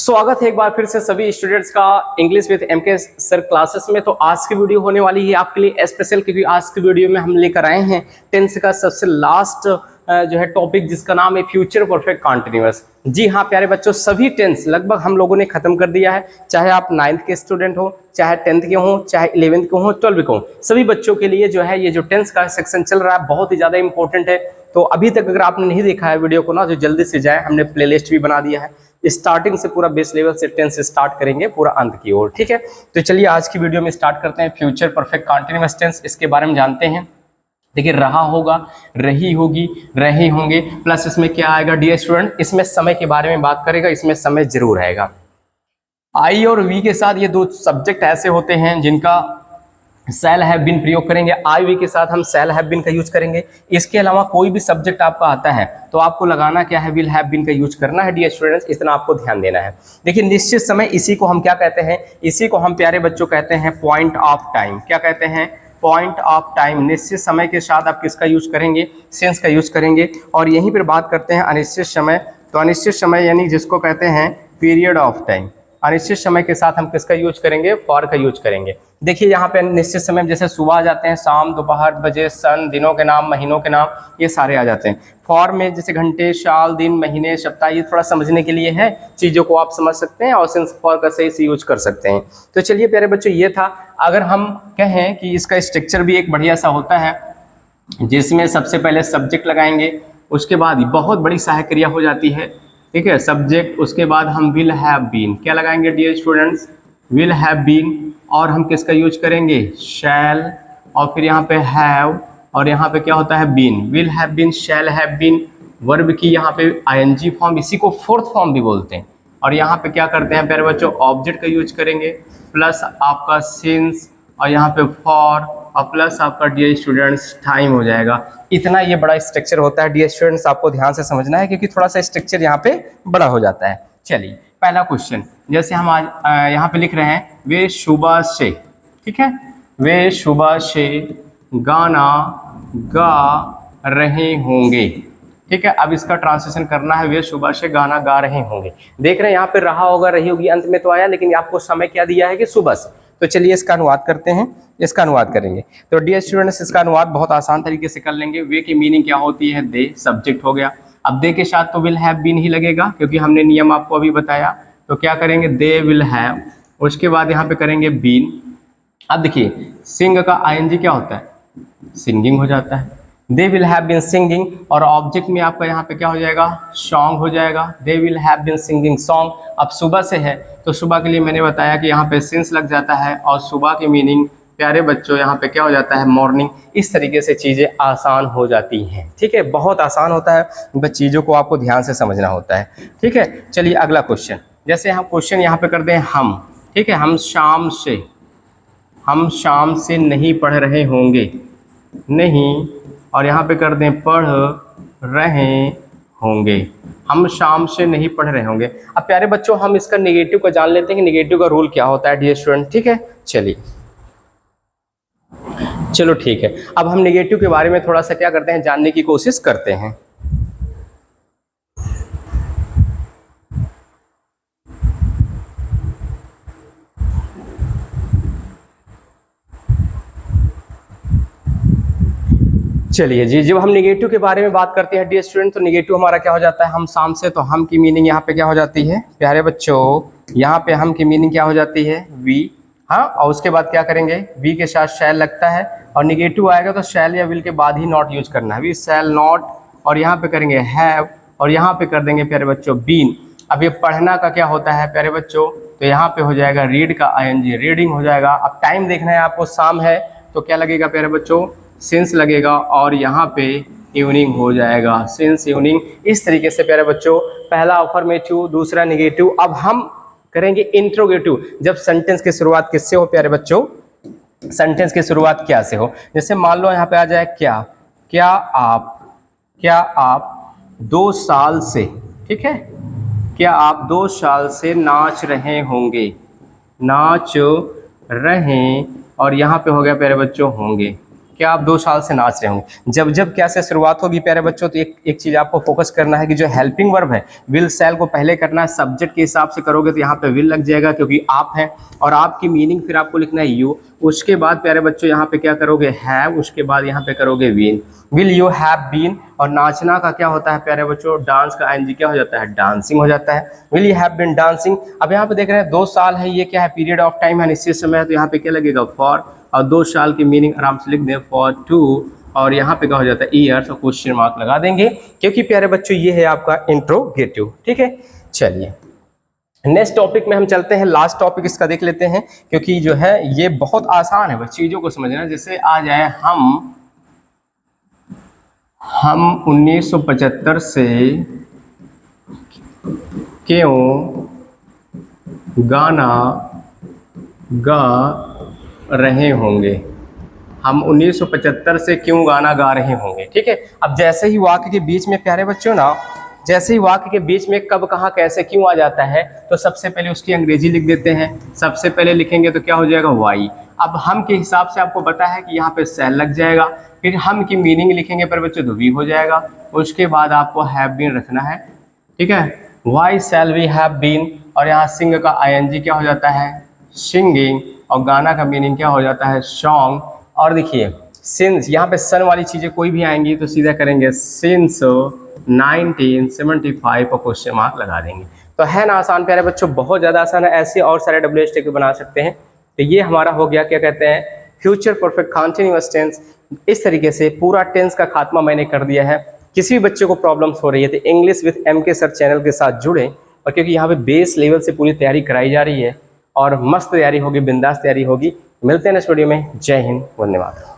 स्वागत है एक बार फिर से सभी स्टूडेंट्स का English with MK sir classes में। तो आज की वीडियो होने वाली है आपके लिए स्पेशल, क्योंकि आज की वीडियो में हम लेकर आए हैं टेंस का सबसे लास्ट जो है टॉपिक, जिसका नाम है फ्यूचर परफेक्ट कॉन्टिन्यूअस। जी हाँ प्यारे बच्चों, सभी टेंस लगभग हम लोगों ने खत्म कर दिया है, चाहे आप 9th के स्टूडेंट हो, चाहे 10th के हो, चाहे 11th के हो, 12th के हो, सभी बच्चों के लिए जो है ये जो टेंस का सेक्शन चल रहा है बहुत ही ज़्यादा इंपॉर्टेंट है। तो अभी तक अगर आपने नहीं देखा है वीडियो को ना, जो जल्दी से जाए, हमने प्लेलिस्ट भी बना दिया है, स्टार्टिंग से पूरा बेस लेवल से टेंस से स्टार्ट करेंगे पूरा अंत की ओर। ठीक है, तो चलिए आज की वीडियो में स्टार्ट करते हैं फ्यूचर परफेक्ट कॉन्टिन्यूअस टेंस, इसके बारे में जानते हैं। देखिए, रहा होगा, रही होगी, रहे होंगे, प्लस इसमें क्या आएगा डियर स्टूडेंट, इसमें समय के बारे में बात करेगा, इसमें समय जरूर आएगा। आई और वी के साथ ये दो सब्जेक्ट ऐसे होते हैं जिनका शैल हैव बीन प्रयोग करेंगे। आई वी के साथ हम शैल हैव बीन का यूज करेंगे। इसके अलावा कोई भी सब्जेक्ट आपका आता है तो आपको लगाना क्या है, विल हैव बीन का यूज करना है डियर स्टूडेंट्स, इतना आपको ध्यान देना है। देखिए, निश्चित समय, इसी को हम क्या कहते हैं, इसी को हम प्यारे बच्चों कहते हैं पॉइंट ऑफ टाइम। क्या कहते हैं? Point of time. निश्चित समय के साथ आप किसका यूज करेंगे? सेंस का यूज करेंगे। और यहीं पर बात करते हैं अनिश्चित समय। तो अनिश्चित समय यानी जिसको कहते हैं पीरियड ऑफ टाइम, अनिश्चित समय के साथ हम किसका यूज करेंगे? फॉर का यूज करेंगे। देखिए, यहाँ पे निश्चित समय जैसे सुबह आ जाते हैं, शाम, दोपहर, बजे, सन, दिनों के नाम, महीनों के नाम, ये सारे आ जाते हैं। फॉर में जैसे घंटे, साल, दिन, महीने, सप्ताह, ये थोड़ा समझने के लिए है, चीज़ों को आप समझ सकते हैं और सिंस फॉर का सही से यूज कर सकते हैं। तो चलिए प्यारे बच्चों, ये था। अगर हम कहें कि इसका स्ट्रक्चर भी एक बढ़िया सा होता है, जिसमें सबसे पहले सब्जेक्ट लगाएंगे, उसके बाद बहुत बड़ी सहायक क्रिया हो जाती है। ठीक है, सब्जेक्ट, उसके बाद हम विल हैव बीन क्या लगाएंगे dear students? Will have been. और हम किसका यूज करेंगे? शैल। और फिर यहाँ पे हैव, और यहाँ पे क्या होता है? Been. Will have been, shall have been, verb की यहाँ पे आईएनजी फॉर्म, इसी को फोर्थ फॉर्म भी बोलते हैं। और यहाँ पे क्या करते हैं प्यारे बच्चों? ऑब्जेक्ट का यूज करेंगे, प्लस आपका सिंस, और यहाँ पे फॉर, और प्लस आपका डियर स्टूडेंट्स टाइम हो जाएगा। इतना ये बड़ा स्ट्रक्चर होता है डियर स्टूडेंट्स, आपको ध्यान से समझना है, क्योंकि थोड़ा सा स्ट्रक्चर यहाँ पे बड़ा हो जाता है। चलिए, पहला क्वेश्चन, जैसे हम आज यहाँ पे लिख रहे हैं, वे सुबह से, ठीक है, वे सुबह से गाना गा रहे होंगे। ठीक है, अब इसका ट्रांसलेशन करना है, वे सुबह से गाना गा रहे होंगे। देख रहे हैं यहाँ पे रहा होगा, रही होगी अंत में तो आया, लेकिन आपको समय क्या दिया है कि सुबह से। तो चलिए इसका अनुवाद करते हैं, इसका अनुवाद करेंगे। तो डियर स्टूडेंट्स, इसका अनुवाद बहुत आसान तरीके से कर लेंगे। वे की मीनिंग क्या होती है? दे, सब्जेक्ट हो गया। अब दे के साथ तो विल हैव बीन ही लगेगा, क्योंकि हमने नियम आपको अभी बताया। तो क्या करेंगे? दे विल हैव, उसके बाद यहाँ पे करेंगे बीन। अब देखिए, सिंग का आईएनजी क्या होता है? सिंगिंग हो जाता है। They will have been singing, और ऑब्जेक्ट में आपका यहाँ पे क्या हो जाएगा? सॉन्ग हो जाएगा। They will have been singing song. अब सुबह से है तो सुबह के लिए मैंने बताया कि यहाँ पे सिंस लग जाता है, और सुबह की मीनिंग प्यारे बच्चों यहाँ पे क्या हो जाता है? मॉर्निंग। इस तरीके से चीज़ें आसान हो जाती हैं। ठीक है, बहुत आसान होता है, बस चीज़ों को आपको ध्यान से समझना होता है। ठीक है, चलिए अगला क्वेश्चन, जैसे हम क्वेश्चन यहाँ पे कर दें हम, ठीक है, हम शाम से नहीं पढ़ रहे होंगे, नहीं, और यहाँ पे कर दें पढ़ रहे होंगे। हम शाम से नहीं पढ़ रहे होंगे। अब प्यारे बच्चों, हम इसका नेगेटिव का जान लेते हैं कि नेगेटिव का रूल क्या होता है डियर स्टूडेंट। ठीक है, चलो ठीक है, अब हम नेगेटिव के बारे में थोड़ा सा क्या करते हैं, जानने की कोशिश करते हैं। चलिए जी, जब हम नेगेटिव के बारे में बात करते हैं डियर स्टूडेंट, तो नेगेटिव हमारा क्या हो जाता है? हम शाम से, तो हम की मीनिंग यहाँ पे क्या हो जाती है प्यारे बच्चों? यहाँ पे हम की मीनिंग क्या हो जाती है? वी। हाँ, और उसके बाद क्या करेंगे? वी के साथ शैल लगता है, और नेगेटिव आएगा तो शैल या विल के बाद ही नॉट यूज करना है। वी शैल नॉट, और यहाँ पे करेंगे हैव, और यहाँ पे कर देंगे प्यारे बच्चों बीन। अब ये पढ़ना का क्या होता है प्यारे बच्चों? तो यहाँ पे हो जाएगा रीड का आईएनजी, रीडिंग हो जाएगा। अब टाइम देखना है आपको, शाम है तो क्या लगेगा प्यारे बच्चों? सिंस लगेगा, और यहाँ पे इवनिंग हो जाएगा, सिंस इवनिंग। इस तरीके से प्यारे बच्चों, पहला अफर्मेटिव, दूसरा नेगेटिव। अब हम करेंगे इंट्रोगेटिव। जब सेंटेंस की शुरुआत किससे हो प्यारे बच्चों? सेंटेंस की शुरुआत क्या से हो? जैसे मान लो यहाँ पे आ जाए क्या आप 2 साल से, ठीक है, क्या आप 2 साल से नाच रहे होंगे, नाच रहे, और यहाँ पे हो गया प्यारे बच्चों होंगे। क्या आप 2 साल से नाच रहे होंगे। जब जब क्या से शुरुआत होगी प्यारे बच्चों, तो एक चीज़ आपको फोकस करना है कि जो हेल्पिंग वर्ब है विल शैल को पहले करना है। सब्जेक्ट के हिसाब से करोगे तो यहाँ पे विल लग जाएगा क्योंकि आप हैं, और आपकी मीनिंग फिर आपको लिखना है यू। उसके बाद प्यारे बच्चों यहाँ पे क्या करोगे हैव, उसके बाद यहाँ पे करोगे been. Will you have been, और नाचना का क्या होता है प्यारे बच्चों, डांस का एनजी क्या हो जाता है, डांसिंग हो जाता है। Will you have been dancing. अब यहाँ पे देख रहे हैं 2 साल है, ये क्या है, पीरियड ऑफ टाइम है, निश्चित समय है, तो यहाँ पे क्या लगेगा फॉर, और 2 साल की मीनिंग आराम से लिख दें फॉर 2, और यहाँ पे क्या हो जाता है ईयर्स, और क्वेश्चन मार्क लगा देंगे क्योंकि प्यारे बच्चों ये है आपका इंट्रोगेटिव। ठीक है, चलिए नेक्स्ट टॉपिक में हम चलते हैं। लास्ट टॉपिक इसका देख लेते हैं क्योंकि जो है ये बहुत आसान है बस चीज़ों को समझना। जैसे आ जाए हम 1975 से क्यों गाना गा रहे होंगे। हम 1975 से क्यों गाना गा रहे होंगे। ठीक है, अब जैसे ही वाक्य के बीच में प्यारे बच्चों ना, जैसे ही वाक्य के बीच में कब कहाँ कैसे क्यों आ जाता है, तो सबसे पहले उसकी अंग्रेजी लिख देते हैं। सबसे पहले लिखेंगे तो क्या हो जाएगा वाई। अब हम के हिसाब से आपको पता है कि यहाँ पे सेल लग जाएगा, फिर हम की मीनिंग लिखेंगे पर बच्चों तो वी हो जाएगा। उसके बाद आपको हैव बीन रखना है। ठीक है, why shall we have been, और यहाँ सिंग का आईएनजी क्या हो जाता है सिंगिंग, और गाना का मीनिंग क्या हो जाता है सॉन्ग। और देखिए सिंस, यहाँ पे सन वाली चीज़ें कोई भी आएंगी तो सीधा करेंगे सिंस 1975 पर क्वेश्चन मार्क लगा देंगे। तो है ना आसान प्यारे बच्चों, बहुत ज़्यादा आसान है। ऐसे और सारे WH के बना सकते हैं। तो ये हमारा हो गया क्या कहते हैं फ्यूचर परफेक्ट कंटिन्यूअस टेंस। इस तरीके से पूरा टेंस का खात्मा मैंने कर दिया है। किसी भी बच्चे को प्रॉब्लम्स हो रही है तो English with MK sir channel के साथ जुड़े, और क्योंकि यहाँ पे बेस लेवल से पूरी तैयारी कराई जा रही है और मस्त तैयारी होगी, बिंदास तैयारी होगी। मिलते हैं नेक्स्ट वीडियो में। जय हिंद, धन्यवाद।